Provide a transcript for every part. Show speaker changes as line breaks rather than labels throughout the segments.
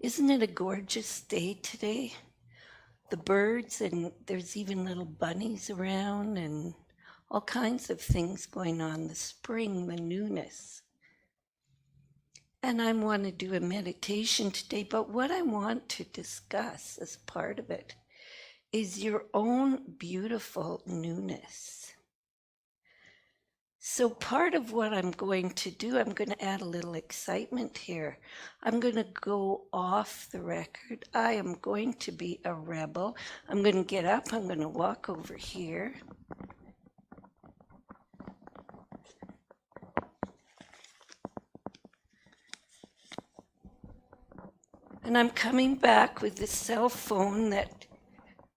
Isn't it a gorgeous day today? The birds, and there's even little bunnies around, and all kinds of things going on. The spring, the newness. And I want to do a meditation today, but what I want to discuss as part of it is your own beautiful newness. So part of what I'm going to do, I'm going to add a little excitement here. I'm going to go off the record. I am going to be a rebel. I'm going to get up. I'm going to walk over here. And I'm coming back with the cell phone that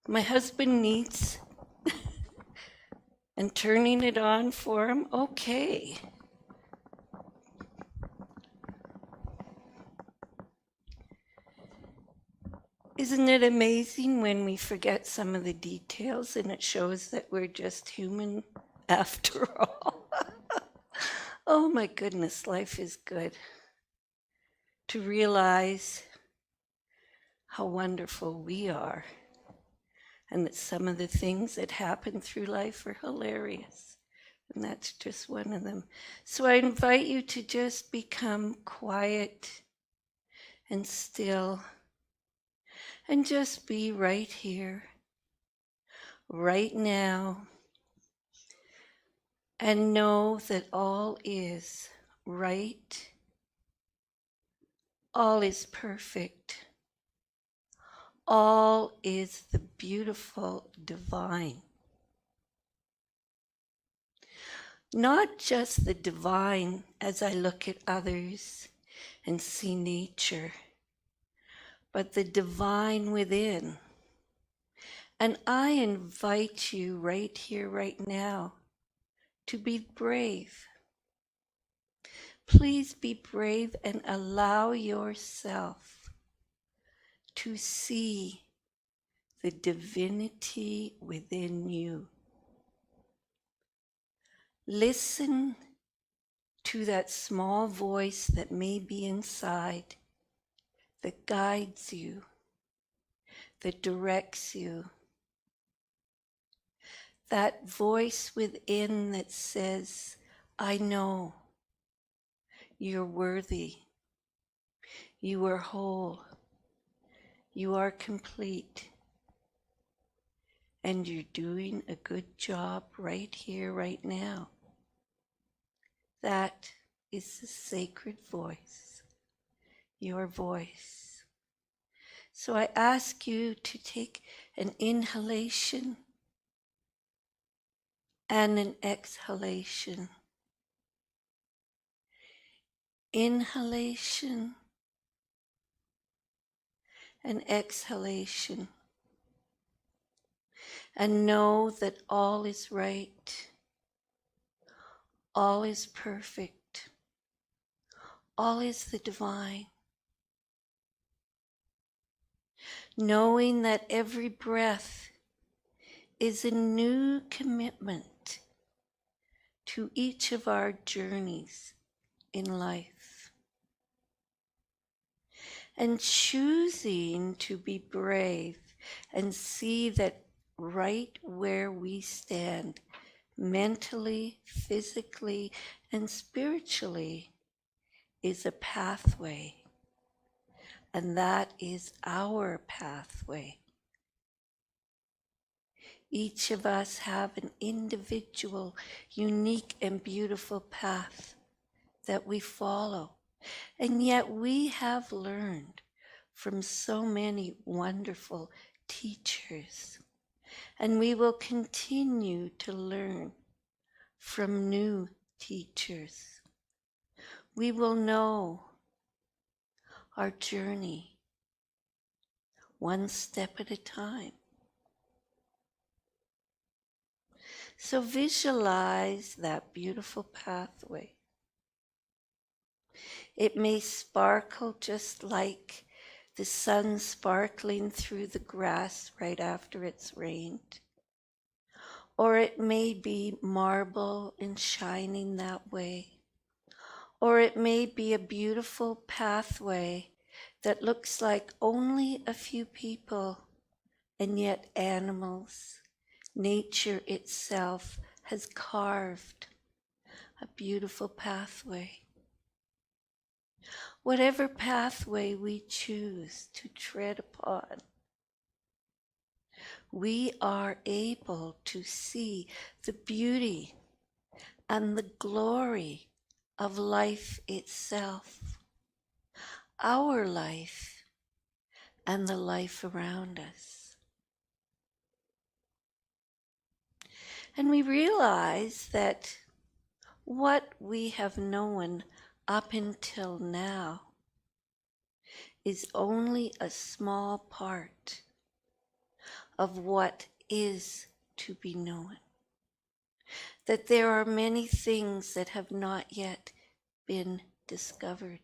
my husband needs and turning it on for him. Okay. Isn't it amazing when we forget some of the details and it shows that we're just human after all? Oh my goodness, life is good. To realize how wonderful we are and that some of the things that happen through life are hilarious. And that's just one of them. So I invite you to just become quiet and still and just be right here, right now, and know that all is right, all is perfect, all is the beautiful divine. Not just the divine as I look at others and see nature, but the divine within. And I invite you right here, right now, to be brave. Please be brave and allow yourself to see the divinity within you. Listen to that small voice that may be inside, that guides you, that directs you. That voice within that says, I know you're worthy, you are whole, you are complete, and you're doing a good job right here, right now. That is the sacred voice, your voice. So I ask you to take an inhalation and an exhalation. Inhalation and exhalation. And know that all is right, all is perfect, all is the divine. Knowing that every breath is a new commitment to each of our journeys in life. And choosing to be brave and see that right where we stand, mentally, physically, and spiritually, is a pathway. And that is our pathway. Each of us have an individual, unique, and beautiful path that we follow. And yet we have learned from so many wonderful teachers. And we will continue to learn from new teachers. We will know our journey one step at a time. So visualize that beautiful pathway. It may sparkle just like the sun sparkling through the grass right after it's rained. Or it may be marble and shining that way. Or it may be a beautiful pathway that looks like only a few people, and yet animals, nature itself has carved a beautiful pathway. Whatever pathway we choose to tread upon, we are able to see the beauty and the glory of life itself, our life and the life around us. And we realize that what we have known up until now is only a small part of what is to be known. That there are many things that have not yet been discovered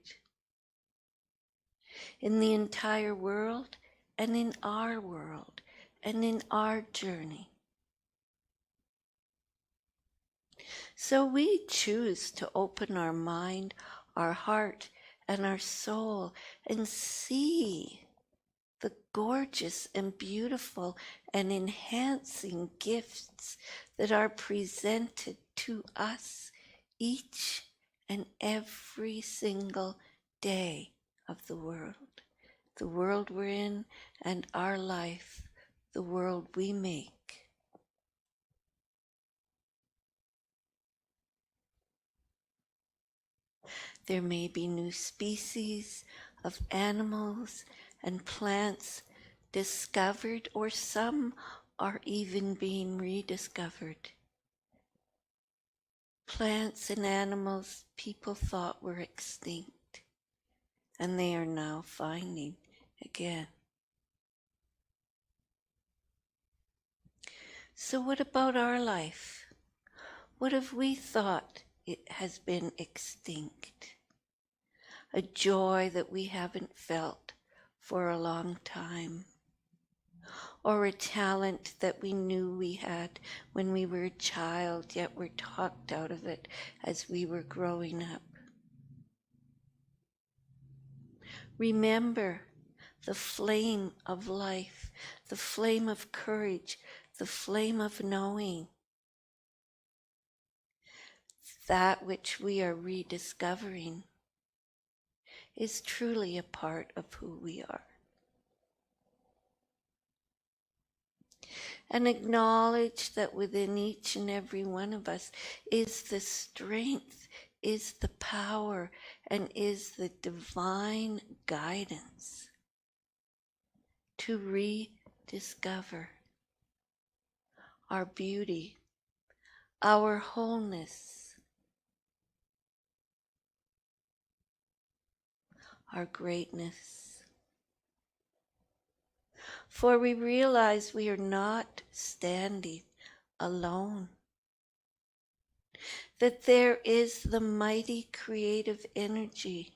in the entire world and in our world and in our journey. So we choose to open our mind, our heart, and our soul and see the gorgeous and beautiful and enhancing gifts that are presented to us each and every single day of the world we're in, and our life, the world we make. There may be new species of animals and plants discovered, or some are even being rediscovered. Plants and animals people thought were extinct, and they are now finding again. So what about our life? What have we thought it has been extinct? A joy that we haven't felt for a long time, or a talent that we knew we had when we were a child, yet were talked out of it as we were growing up. Remember the flame of life, the flame of courage, the flame of knowing. That which we are rediscovering is truly a part of who we are. And acknowledge that within each and every one of us is the strength, is the power, and is the divine guidance to rediscover our beauty, our wholeness, our greatness. For we realize we are not standing alone, that there is the mighty creative energy,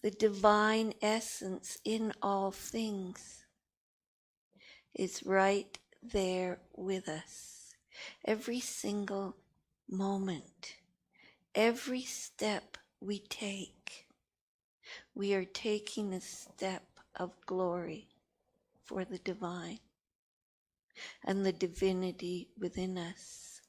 the divine essence in all things, is right there with us. Every single moment, every step we take, we are taking a step of glory for the divine and the divinity within us.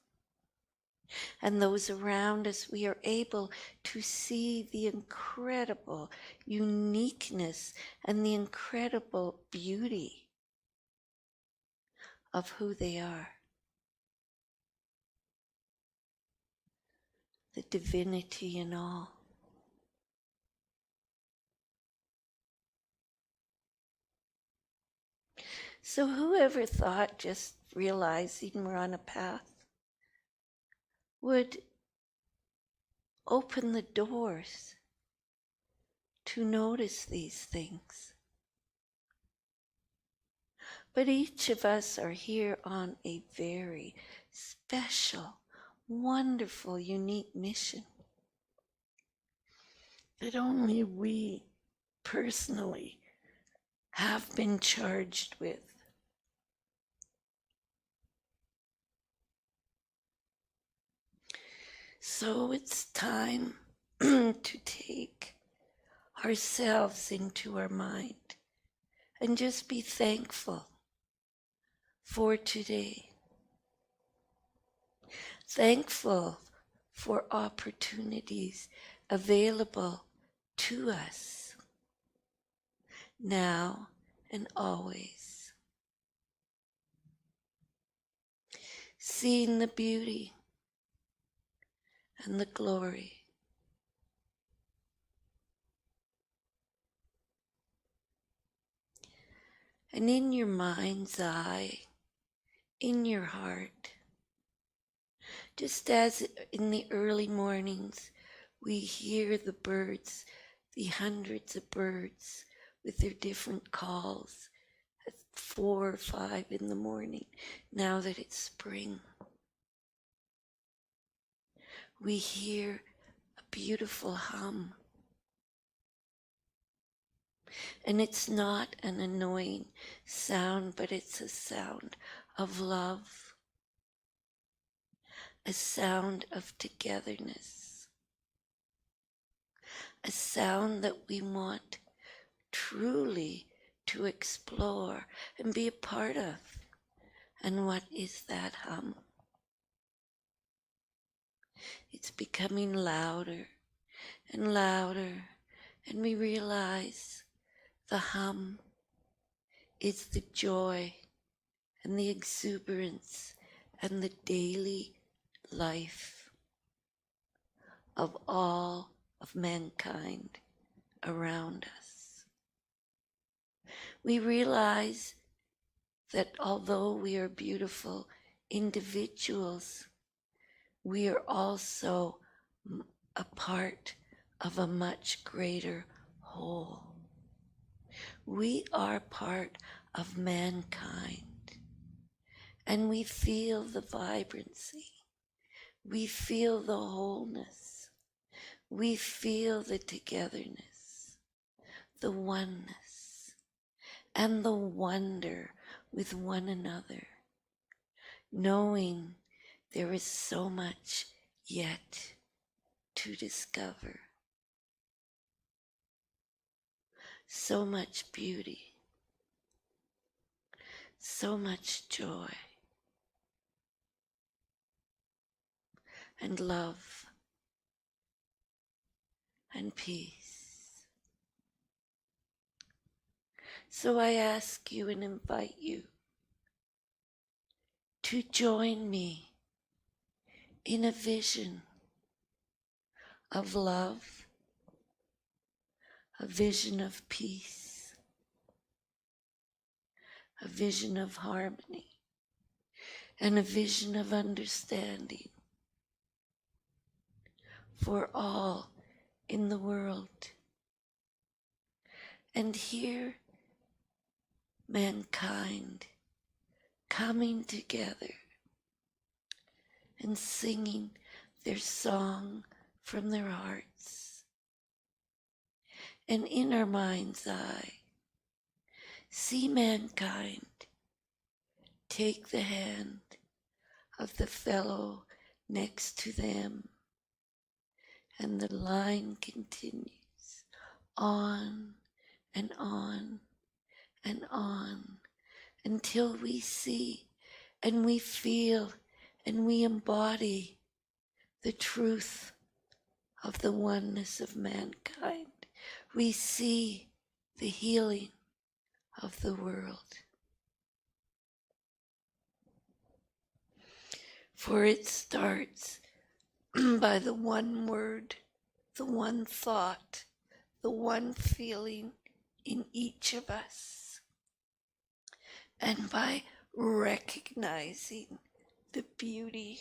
And those around us, we are able to see the incredible uniqueness and the incredible beauty of who they are. The divinity in all. So whoever thought just realizing we're on a path would open the doors to notice these things. But each of us are here on a very special, wonderful, unique mission that only we personally have been charged with. So it's time to take ourselves into our mind and just be thankful for today. Thankful for opportunities available to us now and always. Seeing the beauty and the glory. And in your mind's eye, in your heart, just as in the early mornings we hear the birds, the hundreds of birds with their different calls at 4 or 5 in the morning, now that it's spring. We hear a beautiful hum. And it's not an annoying sound, but it's a sound of love, a sound of togetherness, a sound that we want truly to explore and be a part of. And what is that hum? It's becoming louder and louder, and we realize the hum is the joy and the exuberance and the daily life of all of mankind around us. We realize that although we are beautiful individuals, we are also a part of a much greater whole. We are part of mankind, and we feel the vibrancy. We feel the wholeness. We feel the togetherness, the oneness, and the wonder with one another, knowing there is so much yet to discover. So much beauty, so much joy, and love, and peace. So I ask you and invite you to join me in a vision of love, a vision of peace, a vision of harmony, and a vision of understanding for all in the world. And here, mankind coming together and singing their song from their hearts. And in our mind's eye, see mankind take the hand of the fellow next to them, and the line continues on and on and on until we see and we feel and we embody the truth of the oneness of mankind. We see the healing of the world. For it starts by the one word, the one thought, the one feeling in each of us. And by recognizing the beauty,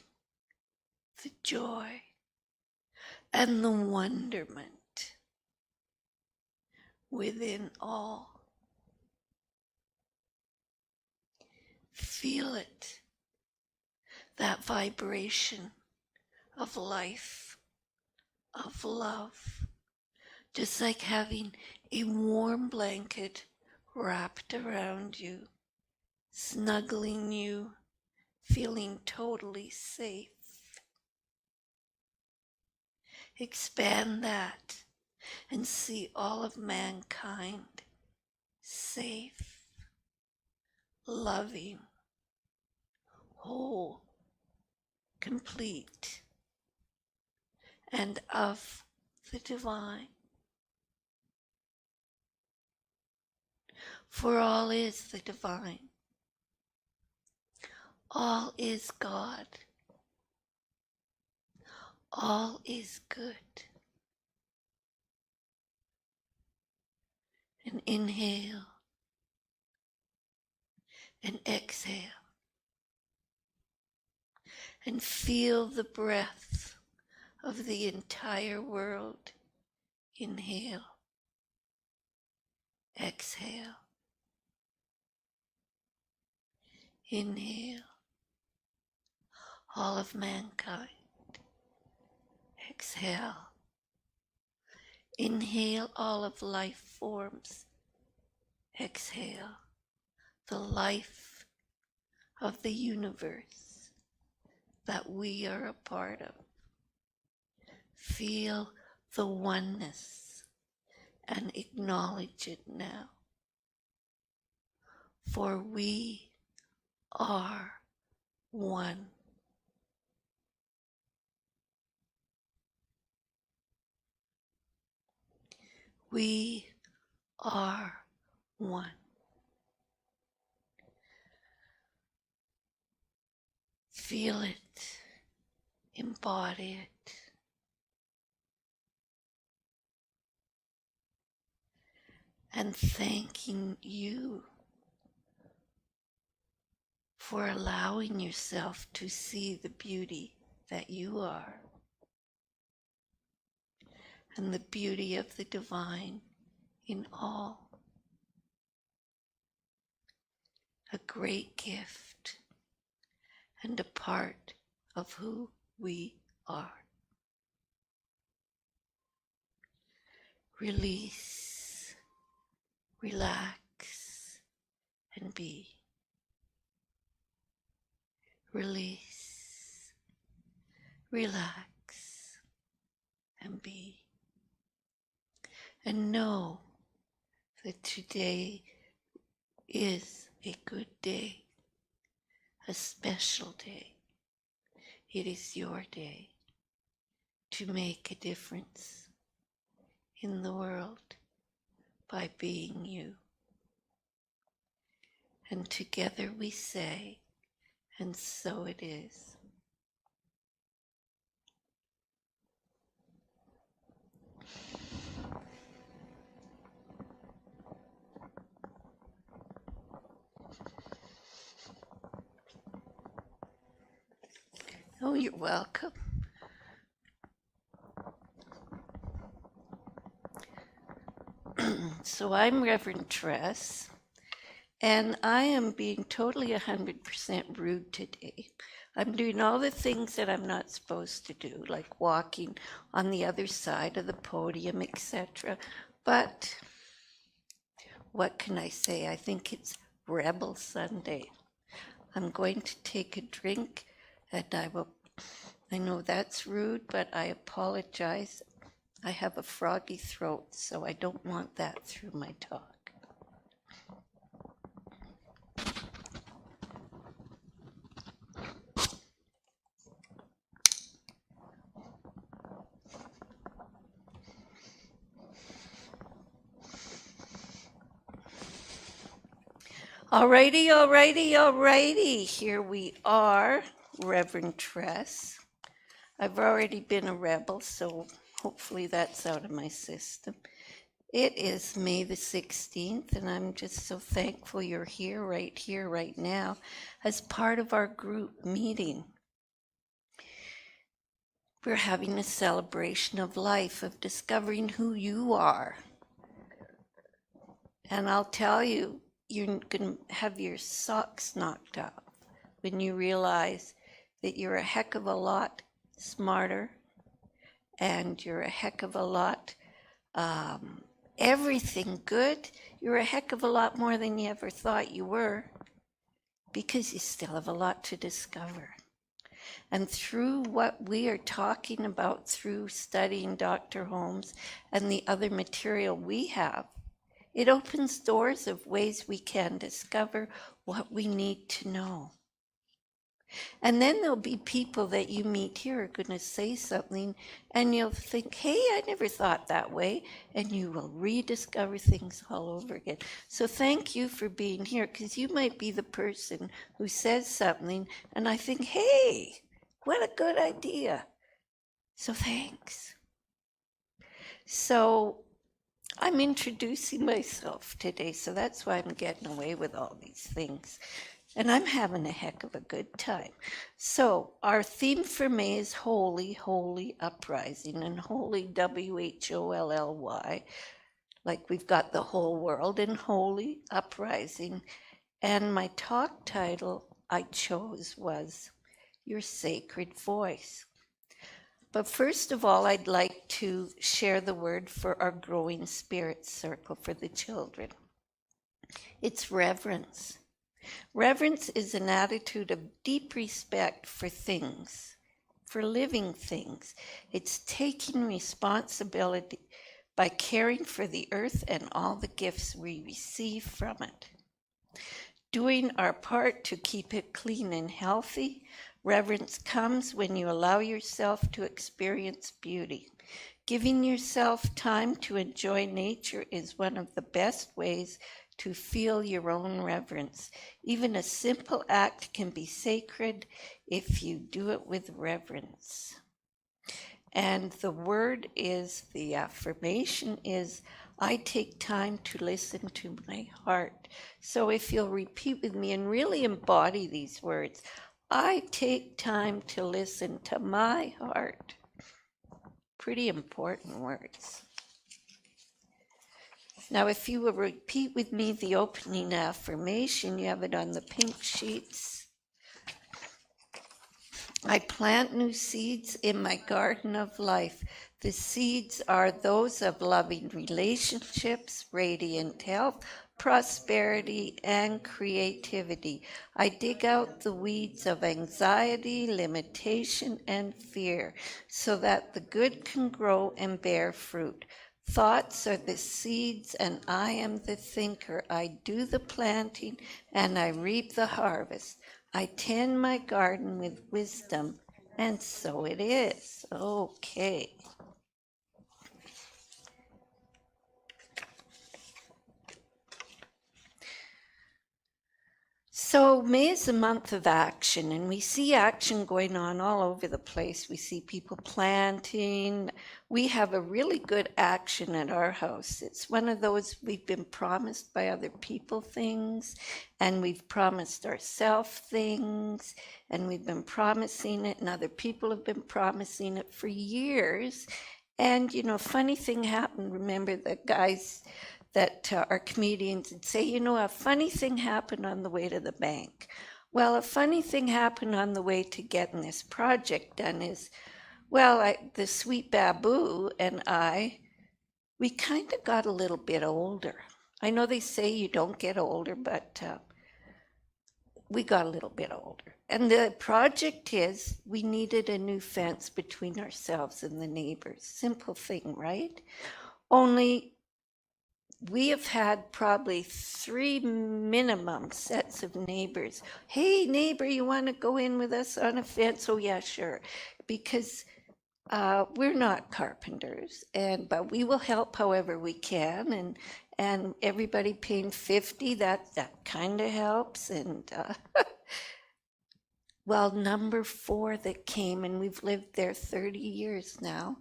the joy, and the wonderment within all. Feel it, that vibration of life, of love, just like having a warm blanket wrapped around you, snuggling you, feeling totally safe. Expand that and see all of mankind safe, loving, whole, complete, and of the divine. For all is the divine. All is God. All is good. And inhale and exhale. And feel the breath of the entire world. Inhale. Exhale. Inhale. All of mankind. Exhale. Inhale all of life forms. Exhale. The life of the universe that we are a part of. Feel the oneness and acknowledge it now. For we are one. We are one. Feel it, embody it, and thanking you for allowing yourself to see the beauty that you are and the beauty of the divine in all. A great gift and a part of who we are. Release, relax, and be. Release, relax, and be. And know that today is a good day, a special day. It is your day to make a difference in the world by being you. And together we say, and so it is. Oh, you're welcome. So I'm Reverend Tress, and I am being totally 100% rude today. I'm doing all the things that I'm not supposed to do, like walking on the other side of the podium, etc. But what can I say? I think it's Rebel Sunday. I'm going to take a drink, and I know that's rude, but I apologize. I have a froggy throat, so I don't want that through my talk. Alrighty. Here we are, Reverend Tress. I've already been a rebel, so hopefully that's out of my system. It is May the 16th, and I'm just so thankful you're here, right now, as part of our group meeting. We're having a celebration of life, of discovering who you are. And I'll tell you, you're going to have your socks knocked off when you realize that you're a heck of a lot smarter and you're a heck of a lot everything good. You're a heck of a lot more than you ever thought you were, because you still have a lot to discover. And through what we are talking about through studying Dr. Holmes and the other material we have, it opens doors of ways we can discover what we need to know. And then there'll be people that you meet here are going to say something and you'll think, hey, I never thought that way. And you will rediscover things all over again. So thank you for being here, because you might be the person who says something and I think, hey, what a good idea. So thanks. So I'm introducing myself today, so that's why I'm getting away with all these things. And I'm having a heck of a good time. So our theme for May is Holy, Holy Uprising, and Holy, W-H-O-L-L-Y, like we've got the whole world, and Holy Uprising. And my talk title I chose was Your Sacred Voice. But first of all, I'd like to share the word for our Growing Spirit Circle for the children. It's reverence. Reverence is an attitude of deep respect for things, for living things. It's taking responsibility by caring for the earth and all the gifts we receive from it. Doing our part to keep it clean and healthy. Reverence comes when you allow yourself to experience beauty. Giving yourself time to enjoy nature is one of the best ways to feel your own reverence. Even a simple act can be sacred if you do it with reverence. And the word is, the affirmation is, I take time to listen to my heart. So if you'll repeat with me and really embody these words, I take time to listen to my heart. Pretty important words. Now, if you will repeat with me the opening affirmation, you have it on the pink sheets. I plant new seeds in my garden of life. The seeds are those of loving relationships, radiant health, prosperity, and creativity. I dig out the weeds of anxiety, limitation, and fear so that the good can grow and bear fruit. Thoughts are the seeds, and I am the thinker. I do the planting, and I reap the harvest. I tend my garden with wisdom, and so it is. Okay. So May is a month of action, and we see action going on all over the place. We see people planting. We have a really good action at our house. It's one of those we've been promised by other people things, and we've promised ourselves things, and we've been promising it, and other people have been promising it for years. And, you know, funny thing happened. Remember the guys that are comedians and say, you know, a funny thing happened on the way to the bank. Well, a funny thing happened on the way to getting this project done is, well, the sweet Babu and we kind of got a little bit older. I know they say you don't get older, but we got a little bit older. And the project is, we needed a new fence between ourselves and the neighbors. Simple thing, right? Only we have had probably 3 minimum sets of neighbors. Hey, neighbor, you want to go in with us on a fence? Oh, yeah, sure. Because we're not carpenters, but we will help however we can. And everybody paying $50, that kind of helps. And well, number 4 that came, and we've lived there 30 years now.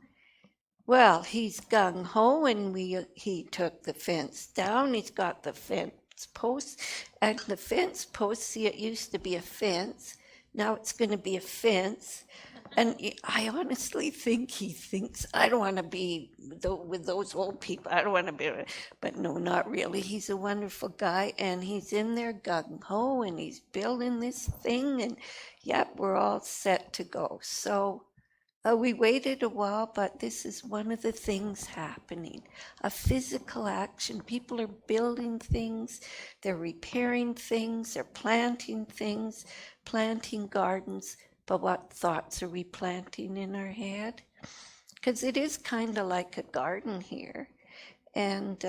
Well, he's gung-ho, and he took the fence down. He's got the fence posts, and the fence posts, see, it used to be a fence. Now it's going to be a fence. And I honestly think he thinks, I don't want to be with those old people. I don't want to be, but no, not really. He's a wonderful guy, and he's in there gung-ho, and he's building this thing, and yep, we're all set to go. So we waited a while, but this is one of the things happening. A physical action. People are building things, they're repairing things, they're planting things, planting gardens. but what thoughts are we planting in our head? Because it is kind of like a garden here. And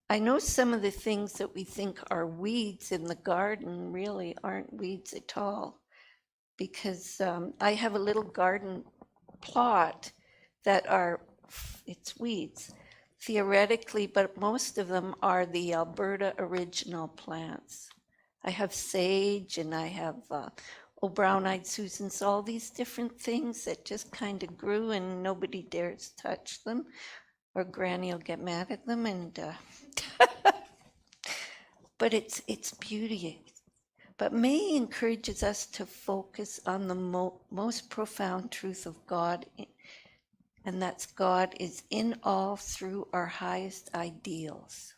I know some of the things that we think are weeds in the garden really aren't weeds at all. Because I have a little garden plot that are, it's weeds theoretically, but most of them are the Alberta original plants. I have sage and I have brown-eyed Susans, all these different things that just kind of grew and nobody dares touch them, or Granny will get mad at them. And but it's beauty. But May encourages us to focus on the most profound truth of God, and that's God is in all through our highest ideals.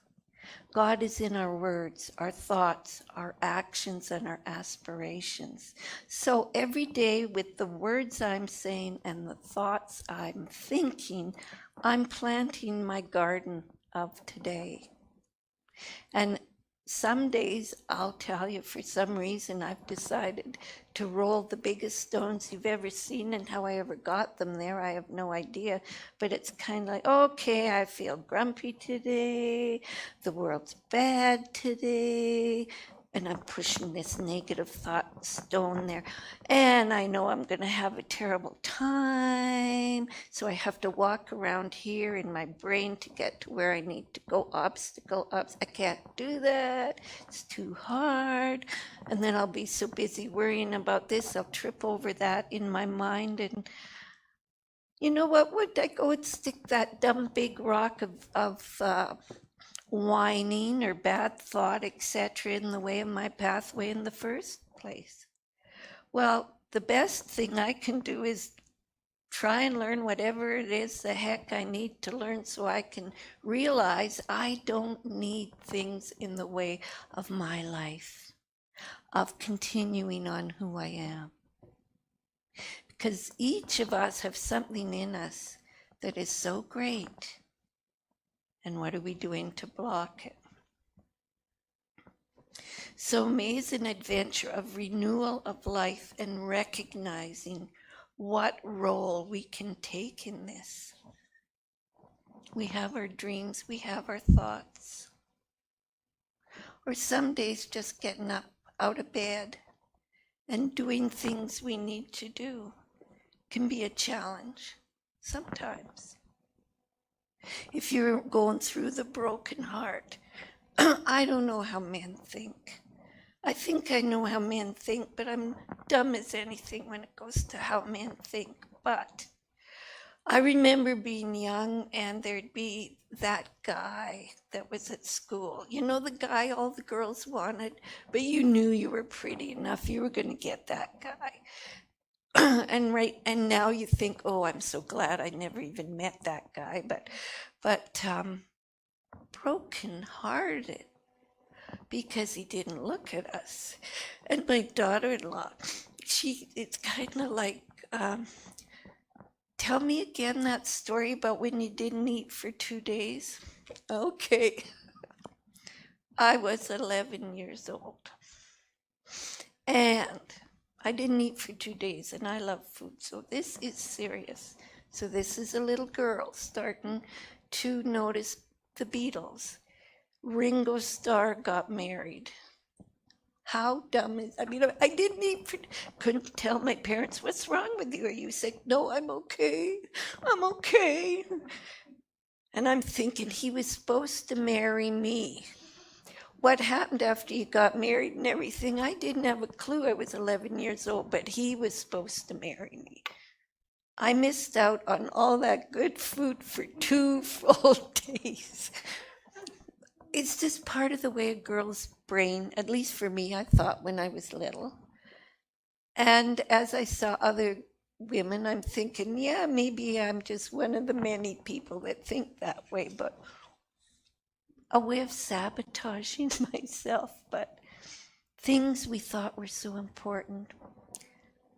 God is in our words, our thoughts, our actions, and our aspirations. So every day with the words I'm saying and the thoughts I'm thinking, I'm planting my garden of today. And some days, I'll tell you, for some reason, I've decided to roll the biggest stones you've ever seen, and how I ever got them there, I have no idea. But it's kind of like, okay, I feel grumpy today, the world's bad today, and I'm pushing this negative thought stone there. And I know I'm going to have a terrible time. So I have to walk around here in my brain to get to where I need to go. Obstacle. I can't do that. It's too hard. And then I'll be so busy worrying about this, I'll trip over that in my mind. And you know what? Would I go and stick that dumb big rock of whining or bad thought, etc., in the way of my pathway in the first place? Well, the best thing I can do is try and learn whatever it is the heck I need to learn, so I can realize I don't need things in the way of my life, of continuing on who I am. Because each of us have something in us that is so great. And what are we doing to block it? So May is an adventure of renewal of life and recognizing what role we can take in this. We have our dreams, we have our thoughts. Or some days just getting up out of bed and doing things we need to do can be a challenge sometimes. If you're going through the broken heart, I don't know how men think. I think I know how men think, but I'm dumb as anything when it goes to how men think. But I remember being young and there'd be that guy that was at school. You know, the guy all the girls wanted, but you knew you were pretty enough. You were going to get that guy. And now you think, oh, I'm so glad I never even met that guy. But broken-hearted because he didn't look at us. And my daughter-in-law, it's kind of like, tell me again that story about when you didn't eat for 2 days. Okay. I was 11 years old. And I didn't eat for 2 days, and I love food, so this is serious. So this is a little girl starting to notice the Beatles. Ringo Starr got married. How dumb is, I mean, I didn't even, couldn't tell my parents, what's wrong with you? Are you sick? No, I'm okay. I'm okay. And I'm thinking, he was supposed to marry me. What happened after he got married and everything, I didn't have a clue. I was 11 years old, but he was supposed to marry me. I missed out on all that good food for 2 full days. It's just part of the way a girl's brain, at least for me, I thought when I was little. And as I saw other women, I'm thinking, yeah, maybe I'm just one of the many people that think that way, but a way of sabotaging myself. But things we thought were so important,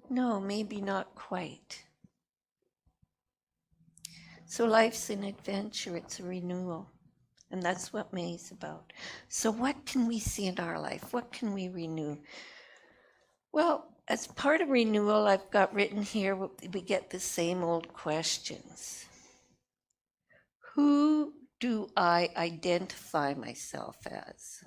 no, maybe not quite. So life's an adventure, it's a renewal. And that's what May's about. So what can we see in our life? What can we renew? Well, as part of renewal, I've got written here, we get the same old questions. Who do I identify myself as?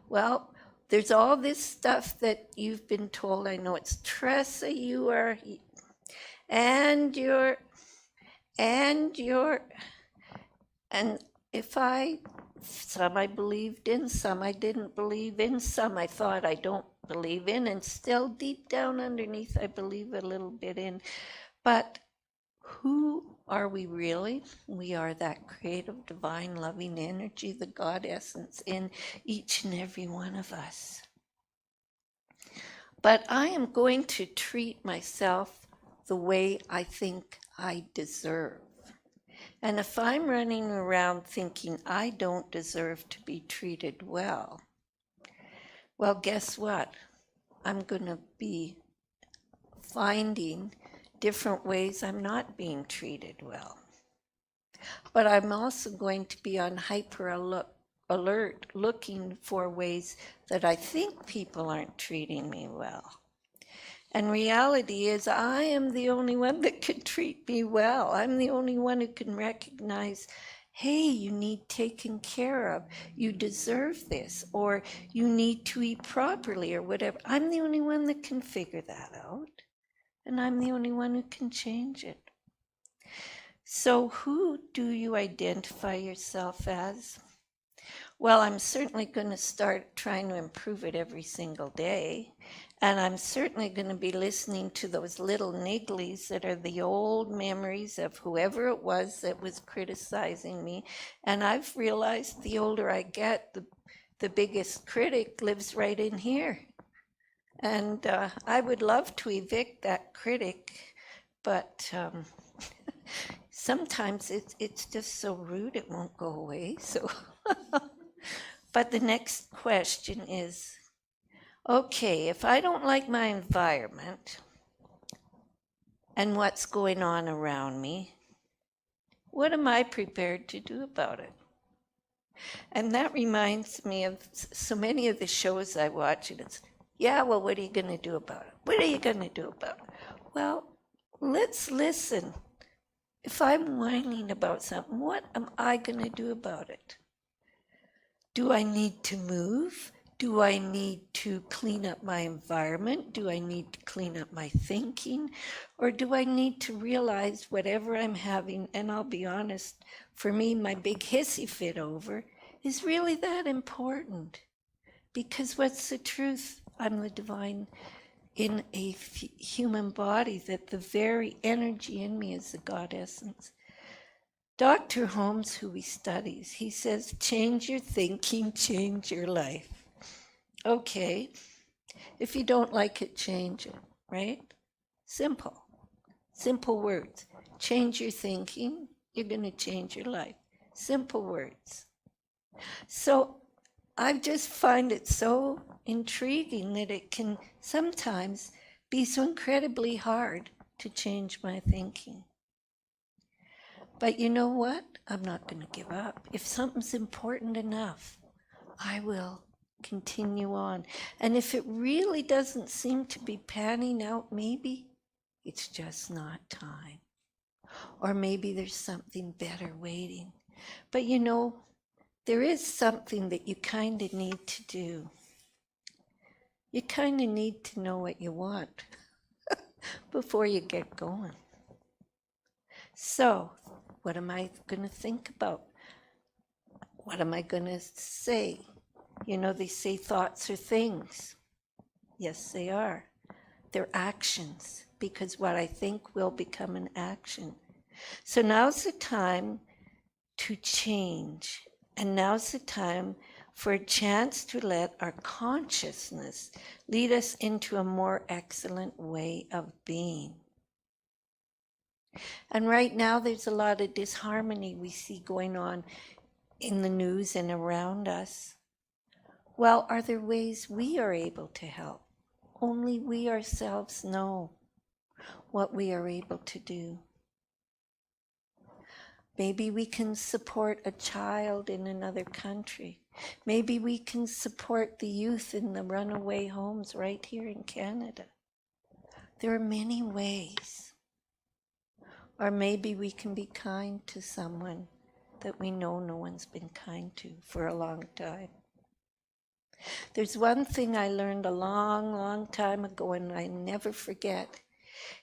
Well, there's all this stuff that you've been told. I know it's Tressa, you are, and you're, and some I believed in, some I didn't believe in, some I thought I don't believe in, and still deep down underneath I believe a little bit in. But who are we really? We are that creative, divine, loving energy, the God essence in each and every one of us. But I am going to treat myself the way I think I deserve. And if I'm running around thinking I don't deserve to be treated well, well, guess what? I'm going to be finding different ways I'm not being treated well. But I'm also going to be on hyper alert, looking for ways that I think people aren't treating me well. And reality is I am the only one that can treat me well. I'm the only one who can recognize, hey, you need taken care of. You deserve this, or you need to eat properly, or whatever. I'm the only one that can figure that out. And I'm the only one who can change it. So who do you identify yourself as? Well, I'm certainly going to start trying to improve it every single day. And I'm certainly going to be listening to those little nigglies that are the old memories of whoever it was that was criticizing me. And I've realized the older I get, the biggest critic lives right in here. And I would love to evict that critic, but sometimes it's just so rude it won't go away. So, but the next question is, okay, if I don't like my environment and what's going on around me, what am I prepared to do about it? And that reminds me of so many of the shows I watch, and it's, yeah, well, what are you going to do about it? What are you going to do about it? Well, let's listen. If I'm whining about something, what am I going to do about it? Do I need to move? Do I need to clean up my environment? Do I need to clean up my thinking? Or do I need to realize whatever I'm having, and I'll be honest, for me, my big hissy fit over is really that important? Because what's the truth? I'm the divine in a human body, that the very energy in me is the God essence. Dr. Holmes, who he studies, he says, change your thinking, change your life. Okay, if you don't like it, change it, right? Simple words. Change your thinking, you're going to change your life. Simple words. So I just find it so intriguing that it can sometimes be so incredibly hard to change my thinking. But you know what? I'm not going to give up. If something's important enough, I will continue on. And if it really doesn't seem to be panning out, maybe it's just not time. Or maybe there's something better waiting. But you know, there is something that you kind of need to do. You kind of need to know what you want before you get going. So, what am I going to think about? What am I going to say? You know, they say thoughts are things. Yes, they are. They're actions, because what I think will become an action. So now's the time to change. And now's the time for a chance to let our consciousness lead us into a more excellent way of being. And right now there's a lot of disharmony we see going on in the news and around us. Well, are there ways we are able to help? Only we ourselves know what we are able to do. Maybe we can support a child in another country. Maybe we can support the youth in the runaway homes right here in Canada. There are many ways. Or maybe we can be kind to someone that we know no one's been kind to for a long time. There's one thing I learned a long, long time ago and I never forget.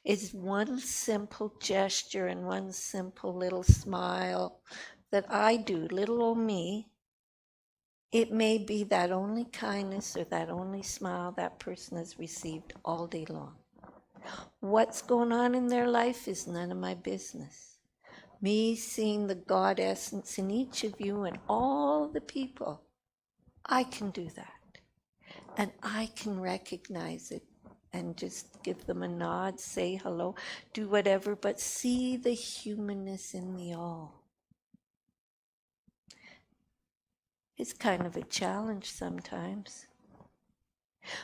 Is one simple gesture and one simple little smile that I do, little old me. It may be that only kindness or that only smile that person has received all day long. What's going on in their life is none of my business. Me seeing the God essence in each of you and all the people, I can do that. And I can recognize it and just give them a nod, say hello, do whatever, but see the humanness in the all. It's kind of a challenge sometimes.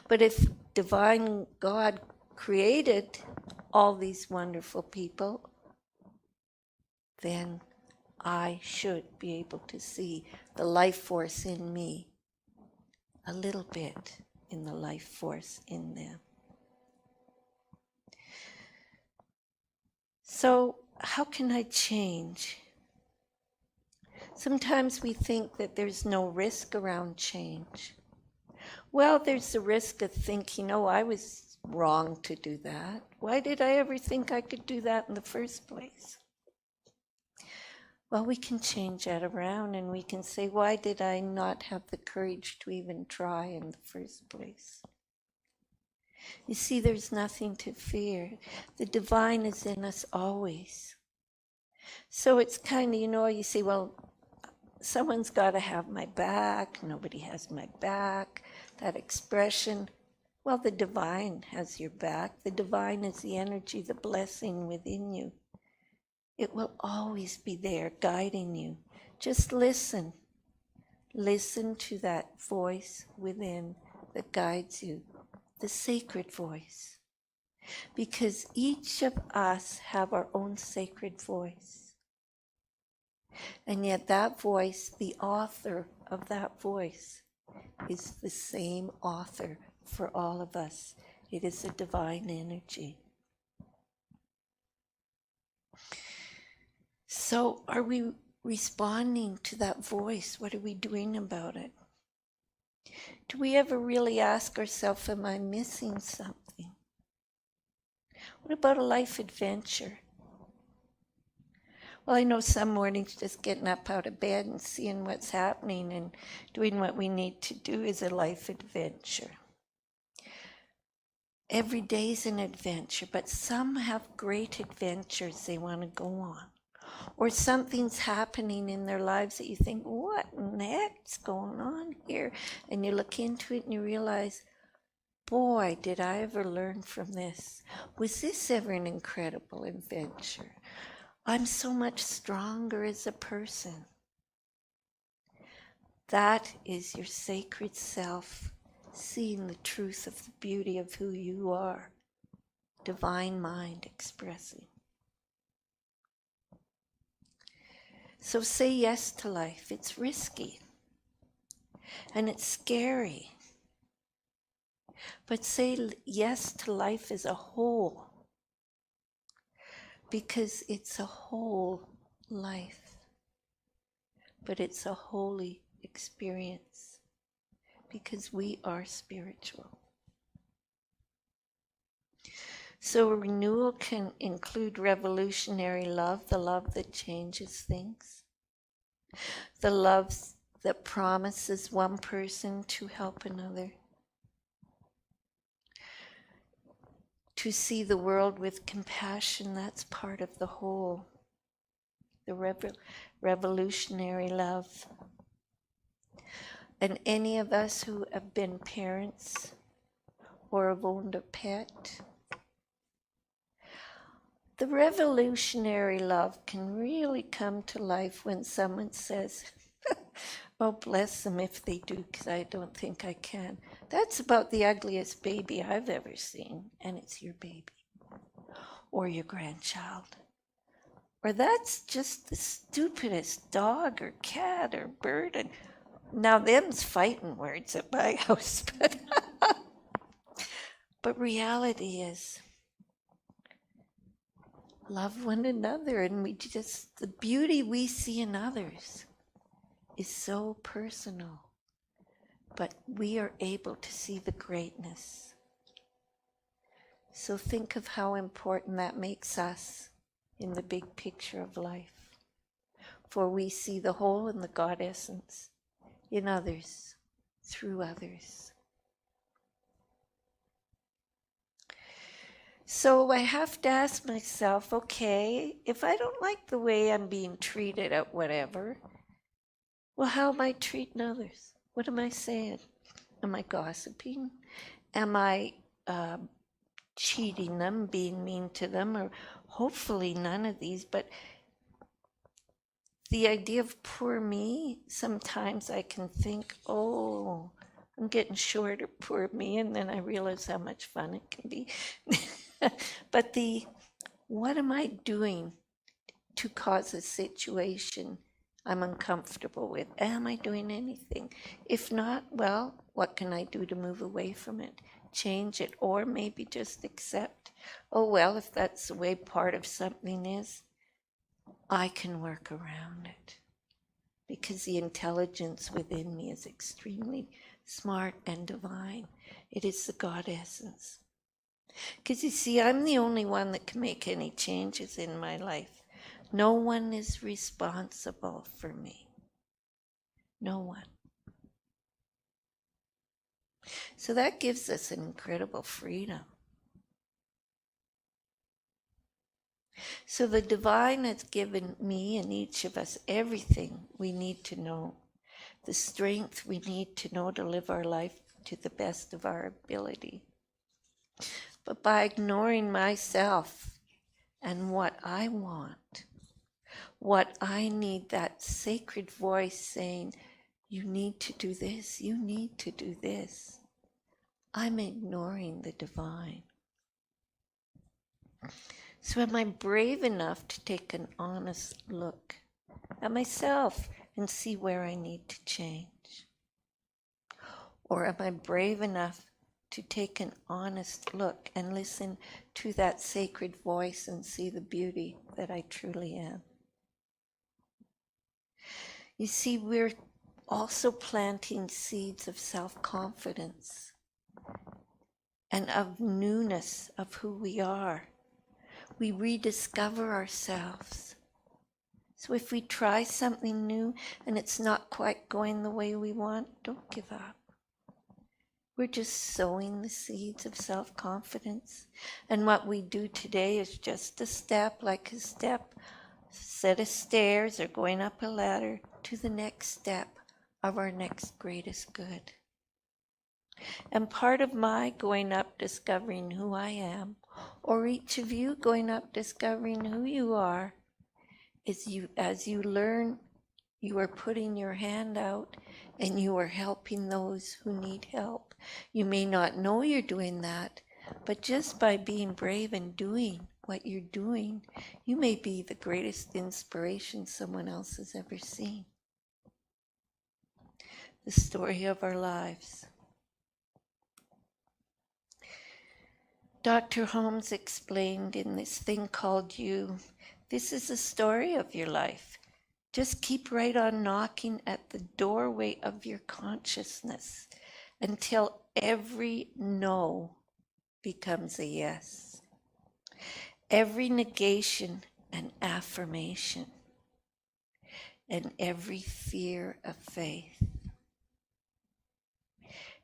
But if divine God created all these wonderful people, then I should be able to see the life force in me, a little bit in the life force in them. So how can I change? Sometimes we think that there's no risk around change. Well, there's the risk of thinking, oh, I was wrong to do that. Why did I ever think I could do that in the first place? Well, we can change that around and we can say, why did I not have the courage to even try in the first place? You see, there's nothing to fear. The divine is in us always. So it's kind of, you say, well, someone's got to have my back. Nobody has my back. That expression, well, the divine has your back. The divine is the energy, the blessing within you. It will always be there guiding you. Just listen. Listen to that voice within that guides you, the sacred voice. Because each of us have our own sacred voice. And yet that voice, the author of that voice, is the same author for all of us. It is a divine energy. So are we responding to that voice? What are we doing about it? Do we ever really ask ourselves, am I missing something? What about a life adventure? Well, I know some mornings just getting up out of bed and seeing what's happening and doing what we need to do is a life adventure. Every day's an adventure, but some have great adventures they want to go on. Or something's happening in their lives that you think, what in the heck's going on here? And you look into it and you realize, boy, did I ever learn from this. Was this ever an incredible adventure? I'm so much stronger as a person. That is your sacred self, seeing the truth of the beauty of who you are. Divine mind expressing. So say yes to life. It's risky. And it's scary. But say yes to life as a whole. Because it's a whole life. But it's a holy experience. Because we are spiritual. So renewal can include revolutionary love, the love that changes things. The love that promises one person to help another. To see the world with compassion, that's part of the whole. The revolutionary love. And any of us who have been parents or have owned a pet, the revolutionary love can really come to life when someone says, oh, bless them if they do, because I don't think I can. That's about the ugliest baby I've ever seen, and it's your baby or your grandchild. Or that's just the stupidest dog or cat or bird. And now them's fighting words at my house. But reality is, love one another, and we just, the beauty we see in others is so personal, but we are able to see the greatness. So think of how important that makes us in the big picture of life. For we see the whole and the God essence in others, through others. So I have to ask myself, okay, if I don't like the way I'm being treated at whatever, well, how am I treating others? What am I saying? Am I gossiping? Am I cheating them, being mean to them? Or hopefully none of these, but the idea of poor me, sometimes I can think, oh, I'm getting short of poor me, and then I realize how much fun it can be. But what am I doing to cause a situation I'm uncomfortable with? Am I doing anything? If not, well, what can I do to move away from it, change it, or maybe just accept, oh, well, if that's the way part of something is, I can work around it. Because the intelligence within me is extremely smart and divine. It is the God essence. Because you see, I'm the only one that can make any changes in my life. No one is responsible for me. No one. So that gives us an incredible freedom. So the divine has given me and each of us everything we need to know, the strength we need to know to live our life to the best of our ability. But by ignoring myself and what I want, what I need, that sacred voice saying, you need to do this, you need to do this, I'm ignoring the divine. So am I brave enough to take an honest look at myself and see where I need to change? Or am I brave enough to take an honest look and listen to that sacred voice and see the beauty that I truly am? You see, we're also planting seeds of self-confidence and of newness of who we are. We rediscover ourselves. So if we try something new and it's not quite going the way we want, don't give up. We're just sowing the seeds of self-confidence. And what we do today is just a step, like a set of stairs or going up a ladder to the next step of our next greatest good. And part of my going up discovering who I am, or each of you going up discovering who you are, is as you learn, you are putting your hand out and you are helping those who need help. You may not know you're doing that, but just by being brave and doing what you're doing, you may be the greatest inspiration someone else has ever seen. The story of our lives. Dr. Holmes explained in this thing called You, this is the story of your life. Just keep right on knocking at the doorway of your consciousness until every no becomes a yes. Every negation an affirmation, and every fear a faith.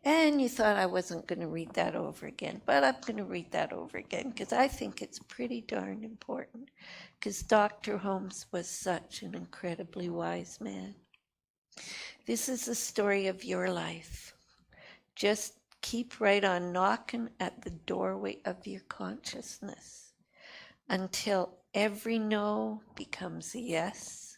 And you thought I wasn't going to read that over again, but I'm going to read that over again because I think it's pretty darn important, because Dr. Holmes was such an incredibly wise man. This is the story of your life. Just keep right on knocking at the doorway of your consciousness until every no becomes a yes,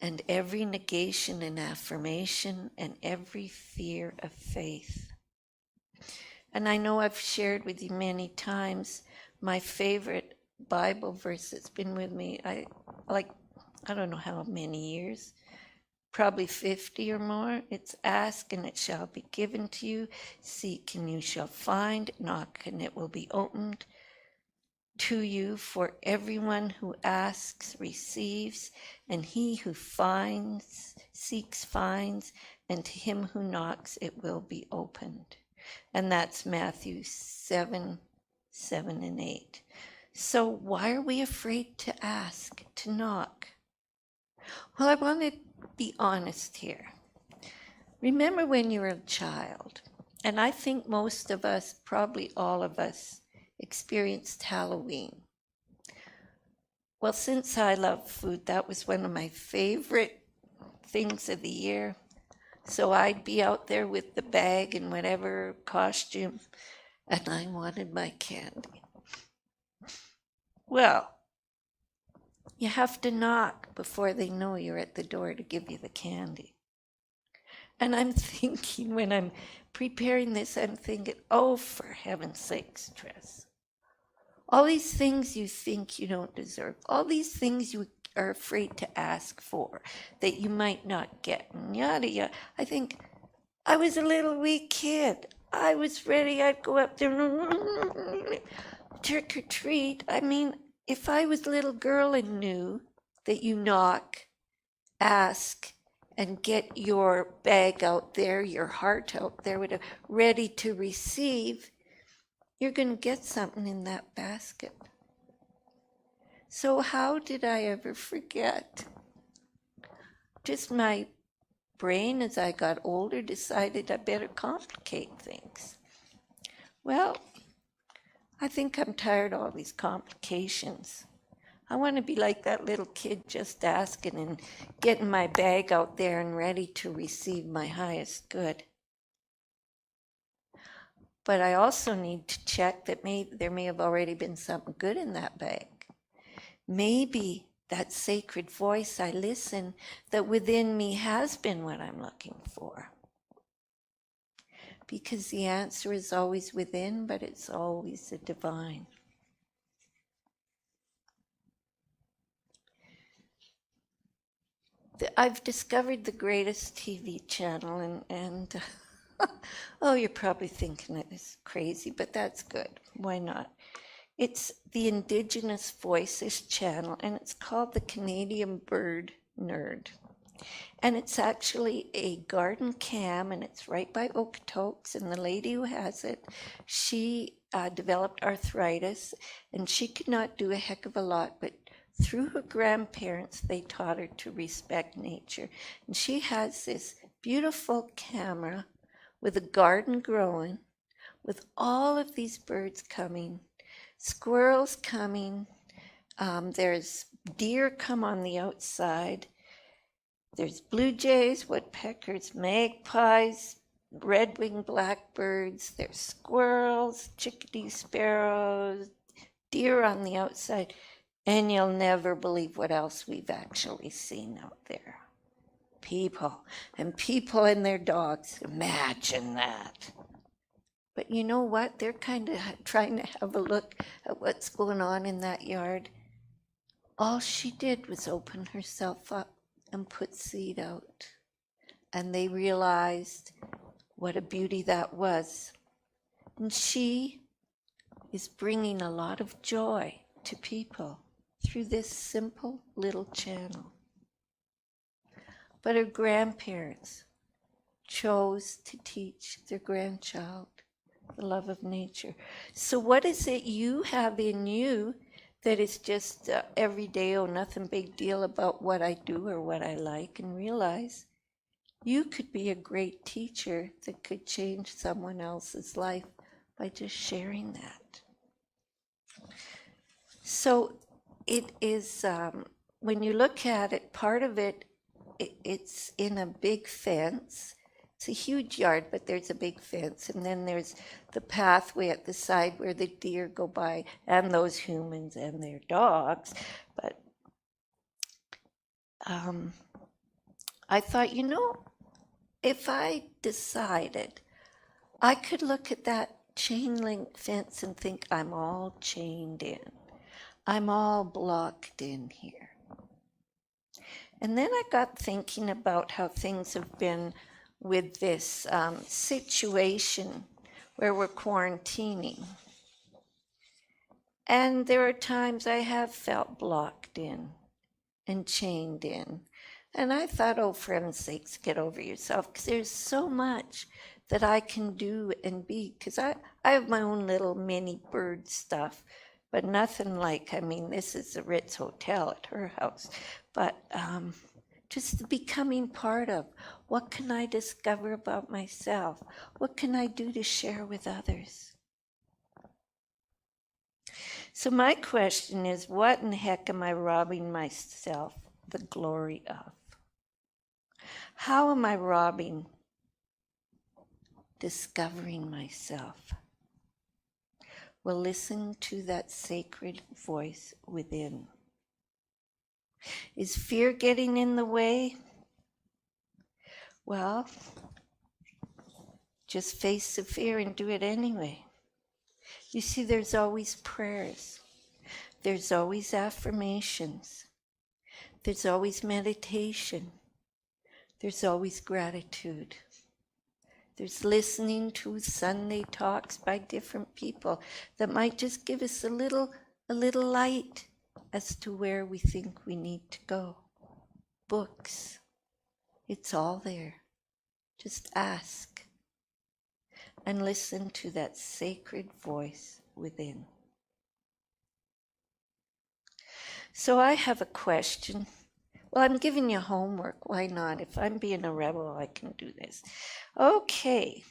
and every negation an affirmation, and every fear a faith. And I know I've shared with you many times my favorite Bible verse that's been with me, I don't know how many years, probably 50 or more. It's ask and it shall be given to you, seek and you shall find, knock and it will be opened to you, for everyone who asks receives, and he who seeks finds, and to him who knocks it will be opened. And that's Matthew 7:7 and 8. So why are we afraid to ask, to knock? Well, I want to be honest here. Remember when you were a child, and I think most of us, probably all of us, experienced Halloween. Well, since I love food, that was one of my favorite things of the year. So I'd be out there with the bag and whatever costume, and I wanted my candy. Well, you have to knock before they know you're at the door to give you the candy. And I'm thinking, when I'm preparing this, I'm thinking, oh, for heaven's sakes, Tress. All these things you think you don't deserve, all these things you are afraid to ask for that you might not get, and yada yada. I think, I was a little wee kid. I was ready, I'd go up there, trick or treat. I mean, if I was a little girl and knew that you knock, ask, and get your bag out there, your heart out there, ready to receive, you're going to get something in that basket. So how did I ever forget? Just my brain, as I got older, decided I better complicate things. Well, I think I'm tired of all these complications. I want to be like that little kid, just asking and getting my bag out there and ready to receive my highest good. But I also need to check that there may have already been something good in that bag. Maybe that sacred voice I listen, that within me has been what I'm looking for. Because the answer is always within, but it's always the divine. I've discovered the greatest TV channel, and oh, you're probably thinking it is crazy, but that's good. Why not? It's the Indigenous Voices channel, and it's called the Canadian Bird Nerd. And it's actually a garden cam, and it's right by Okotoks, and the lady who has it, she developed arthritis, and she could not do a heck of a lot, but through her grandparents, they taught her to respect nature. And she has this beautiful camera with a garden growing, with all of these birds coming, squirrels coming, there's deer come on the outside, there's blue jays, woodpeckers, magpies, red-winged blackbirds, there's squirrels, chickadee sparrows, deer on the outside, and you'll never believe what else we've actually seen out there. People, and people and their dogs. Imagine that. But you know what? They're kind of trying to have a look at what's going on in that yard. All she did was open herself up and put seed out. And they realized what a beauty that was. And she is bringing a lot of joy to people through this simple little channel. But her grandparents chose to teach their grandchild the love of nature. So what is it you have in you that is just every day, oh, nothing big deal about what I do or what I like, and realize you could be a great teacher that could change someone else's life by just sharing that. So it is, when you look at it, part of it, it's in a big fence. It's a huge yard, but there's a big fence. And then there's the pathway at the side where the deer go by, and those humans and their dogs. But I thought, if I decided, I could look at that chain link fence and think, I'm all chained in. I'm all blocked in here. And then I got thinking about how things have been with this situation where we're quarantining. And there are times I have felt blocked in and chained in. And I thought, oh, for heaven's sakes, get over yourself, because there's so much that I can do and be. Because I have my own little mini bird stuff, but nothing like, I mean, this is the Ritz Hotel at her house. But just the becoming part of, what can I discover about myself? What can I do to share with others? So my question is, what in the heck am I robbing myself the glory of? How am I robbing discovering myself? Well, listen to that sacred voice within. Is fear getting in the way? Well, just face the fear and do it anyway. You see, there's always prayers. There's always affirmations. There's always meditation. There's always gratitude. There's listening to Sunday talks by different people that might just give us a little light as to where we think we need to go. Books. It's all there. Just ask and listen to that sacred voice within. So I have a question. Well, I'm giving you homework. Why not? If I'm being a rebel, I can do this. Okay.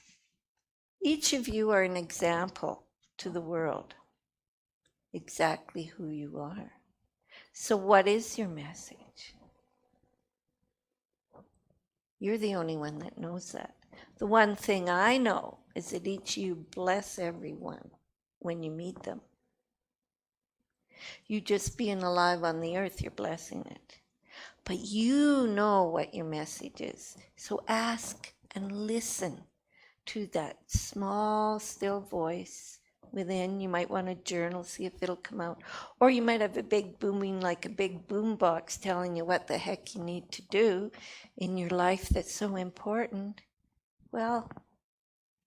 Each of you are an example to the world. Exactly who you are. So what is your message? You're the only one that knows that. The one thing I know is that each of you bless everyone when you meet them. You just being alive on the earth, you're blessing it. But you know what your message is. So ask and listen to that small, still voice within. You might want to journal, see if it'll come out. Or you might have a big booming, like a big boom box telling you what the heck you need to do in your life that's so important. Well,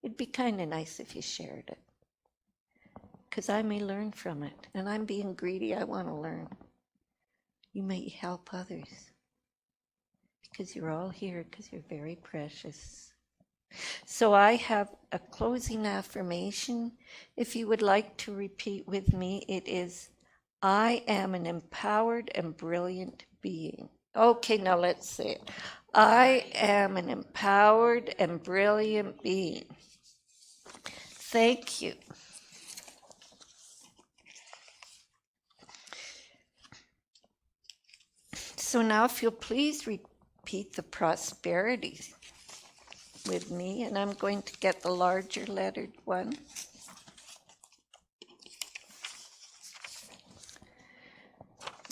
it'd be kind of nice if you shared it. Because I may learn from it. And I'm being greedy, I want to learn. You may help others. Because you're all here, because you're very precious. So I have a closing affirmation. If you would like to repeat with me, it is, I am an empowered and brilliant being. Okay, now let's say it. I am an empowered and brilliant being. Thank you. So now if you'll please repeat the prosperity with me, and I'm going to get the larger lettered one.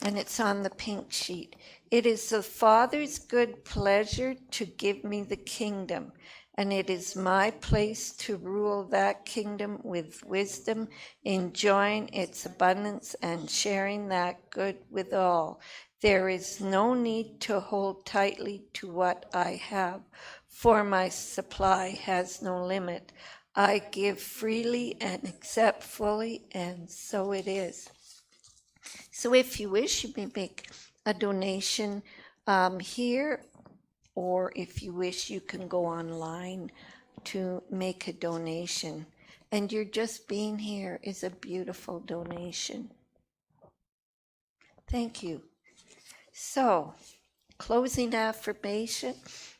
And it's on the pink sheet. It is the Father's good pleasure to give me the kingdom, and it is my place to rule that kingdom with wisdom, enjoying its abundance and sharing that good with all. There is no need to hold tightly to what I have, for my supply has no limit. I give freely and accept fully, and so it is. So if you wish, you may make a donation here, or if you wish, you can go online to make a donation. And your just being here is a beautiful donation. Thank you. So, closing affirmation,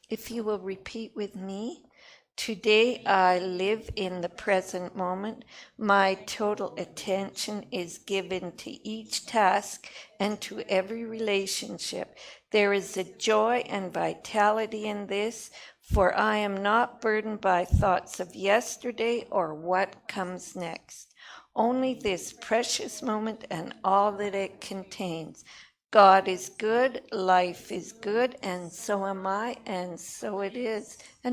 if you will repeat with me. Today I live in the present moment. My total attention is given to each task and to every relationship. There is a joy and vitality in this, for I am not burdened by thoughts of yesterday or what comes next. Only this precious moment and all that it contains. God is good, life is good, and so am I, and so it is. And